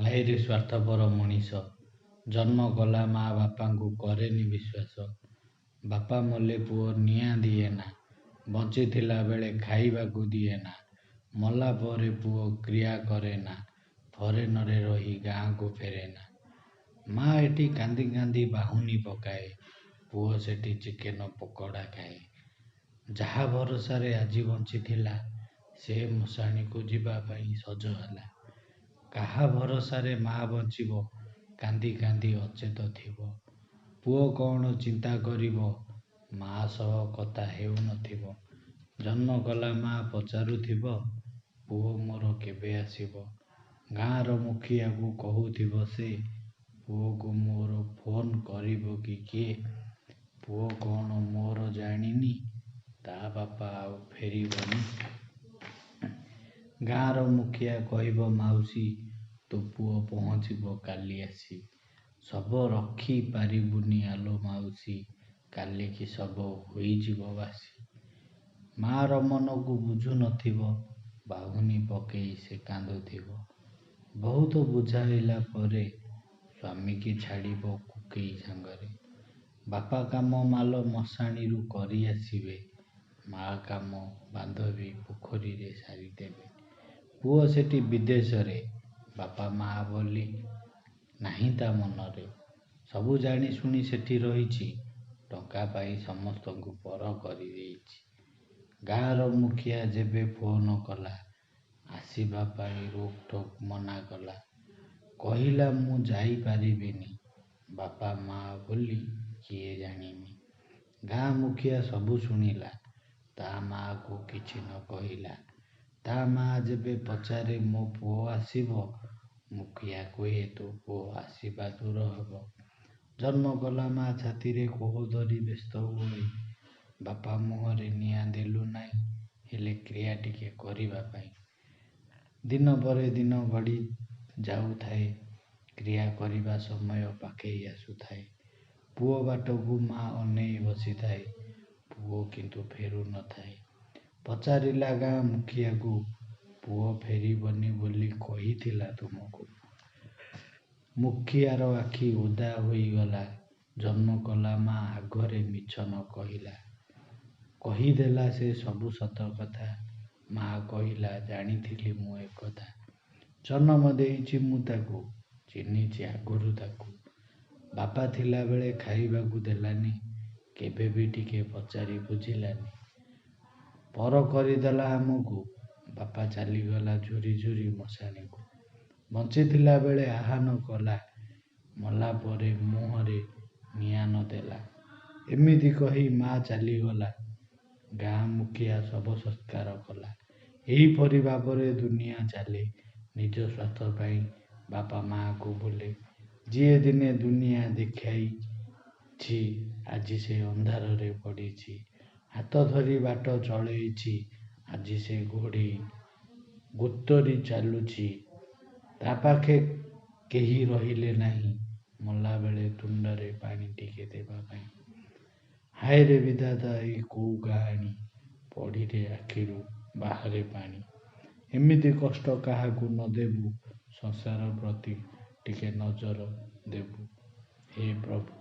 ହାଇରେ ସ୍ୱାର୍ଥପର ମଣିଷ। ଜନ୍ମ କଲା ମା ବାପାଙ୍କୁ କରେନି ବିଶ୍ୱାସ। ବାପା ମଲେ ପୁଅ ନିଆଁ ଦିଏନା, ବଞ୍ଚିଥିଲା ବେଳେ ଖାଇବାକୁ ଦିଏନା। ମଲା ପରେ ପୁଅ କ୍ରିୟା କରେନା, ଫରେନରେ ରହି ଗାଁକୁ ଫେରେନା। ମା ଏଠି କାନ୍ଦି କାନ୍ଦି ବାହୁନି ପକାଏ, ପୁଅ ସେଠି ଚିକେନ ପକୋଡ଼ା ଖାଏ। ଯାହା ଭରସାରେ ଆଜି ବଞ୍ଚିଥିଲା, ସେ ମଶାଣିକୁ ଯିବା ପାଇଁ ସଜ ହେଲା। କାହା ଭରସାରେ ମା ବଞ୍ଚିବ, କାନ୍ଦି କାନ୍ଦି ଅଚେତ ଥିବ। ପୁଅ କ'ଣ ଚିନ୍ତା କରିବ, ମା ସହ କଥା ହେଉନଥିବ। ଜନ୍ମ କଲା ମା ପଚାରୁଥିବ, ପୁଅ ମୋର କେବେ ଆସିବ। ଗାଁର ମୁଖିଆକୁ କହୁଥିବ ସେ, ପୁଅକୁ ମୋର ଫୋନ୍ କରିବ କି କିଏ। ପୁଅ କ'ଣ ମୋର ଜାଣିନି, ତା ବାପା ଆଉ ଫେରିବନି। ଗାଁର ମୁଖିଆ କହିବ ମାଉସୀ, ତୋ ପୁଅ ପହଞ୍ଚିବ କାଲି ଆସି। ଶବ ରଖି ପାରିବୁନି ଆଲୋ ମାଉସୀ, କାଲିକି ଶବ ହୋଇଯିବ ବାସି। ମା'ର ମନକୁ ବୁଝୁ ନଥିବ, ବାହୁନି ପକେଇ ସେ କାନ୍ଦୁଥିବ। ବହୁତ ବୁଝାଇଲା ପରେ ସ୍ୱାମୀକି ଛାଡ଼ିବ କୁକେଇ ସାଙ୍ଗରେ। ବାପା କାମ ମାଲ ମଶାଣିରୁ କରି ଆସିବେ, ମା କାମ ବାନ୍ଧବୀ ପୋଖରୀରେ ସାରିଦେବେ। ପୁଅ ସେଠି ବିଦେଶରେ, ବାପା ମା ବୋଲି ନାହିଁ ତା ମନରେ। ସବୁ ଜାଣି ଶୁଣି ସେଠି ରହିଛି, ଟଙ୍କା ପାଇ ସମସ୍ତଙ୍କୁ ପର କରିଦେଇଛି। ଗାଁର ମୁଖିଆ ଯେବେ ଫୋନ କଲା, ଆସିବା ପାଇଁ ରୋକ୍ ଠୋକ୍ ମନା କଲା। କହିଲା ମୁଁ ଯାଇପାରିବିନି, ବାପା ମା ବୋଲି କିଏ ଜାଣିନି। ଗାଁ ମୁଖିଆ ସବୁ ଶୁଣିଲା, ତା ମା'କୁ କିଛି ନ କହିଲା। ତା ମା ଯେବେ ପଚାରେ ମୋ ପୁଅ ଆସିବ, ମୁଖିଆ କୁହେ ତୋ ପୁଅ ଆସିବା ଦୂର ହେବ। ଜନ୍ମ କଲା ମା ଛାତିରେ କୋହ ଧରି ବ୍ୟସ୍ତ ହୁଏ, ବାପା ମୁହଁରେ ନିଆଁ ଦେଲୁ ନାହିଁ, ହେଲେ କ୍ରିୟା ଟିକେ କରିବା ପାଇଁ। ଦିନ ପରେ ଦିନ ଗଡ଼ି ଯାଉଥାଏ, କ୍ରିୟା କରିବା ସମୟ ପାଖେଇ ଆସୁଥାଏ। ପୁଅ ବାଟକୁ ମା ଅନେଇ ବସିଥାଏ, ପୁଅ କିନ୍ତୁ ଫେରୁ ନଥାଏ। ପଚାରିଲା ଗାଁ ମୁଖିଆକୁ, ପୁଅ ଫେରିବନି ବୋଲି କହିଥିଲା ତୁମକୁ। ମୁଖିଆର ଆଖି ଓଦା ହୋଇଗଲା, ଜନ୍ମ କଲା ମା ଆଗରେ ମିଛ ନ କହିଲା। କହିଦେଲା ସେ ସବୁ ସତ କଥା, ମା କହିଲା ଜାଣିଥିଲି ମୁଁ ଏକଥା। ଜନମ ଦେଇଛି ମୁଁ ତାକୁ, ଚିହ୍ନିଛି ଆଗରୁ ତାକୁ। ବାପା ଥିଲାବେଳେ ଖାଇବାକୁ ଦେଲାନି, କେବେ ବି ଟିକେ ପଚାରି ବୁଝିଲାନି। ପର କରିଦେଲା ଆମକୁ, ବାପା ଚାଲିଗଲା ଝୁରି ଝୁରି ମଶାଣିକୁ। ବଞ୍ଚିଥିଲା ବେଳେ ଆହା ନ କଲା, ମଲା ପରେ ମୁହଁରେ ନିଆଁ ନ ଦେଲା। ଏମିତି କହି ମା ଚାଲିଗଲା, ଗାଁ ମୁଖିଆ ଶବ ସତ୍କାର କଲା। ଏହିପରି ଭାବରେ ଦୁନିଆ ଚାଲେ, ନିଜ ସ୍ୱାର୍ଥ ପାଇଁ ବାପା ମା'କୁ ଭୁଲେ। ଯିଏ ଦିନେ ଦୁନିଆ ଦେଖାଇଛି, ଆଜି ସେ ଅନ୍ଧାରରେ ପଡ଼ିଛି। ହାତ ଧରି ବାଟ ଚଳେଇଛି, ଆଜି ସେ ଗୋତରି ଚାଲୁଛି। ତା ପାଖେ କେହି ରହିଲେ ନାହିଁ, ମଲାବେଳେ ତୁଣ୍ଡରେ ପାଣି ଟିକେ ଦେବା ପାଇଁ। ହାୟରେ ବିଧାତା ଏଇ କୋଉ କାହାଣୀ, ପଢ଼ିଲେ ଆଖିରୁ ବାହାରେ ପାଣି। ଏମିତି କଷ୍ଟ କାହାକୁ ନ ଦେବୁ, ସଂସାର ପ୍ରତି ଟିକେ ନଜର ଦେବୁ। ହେ ପ୍ରଭୁ।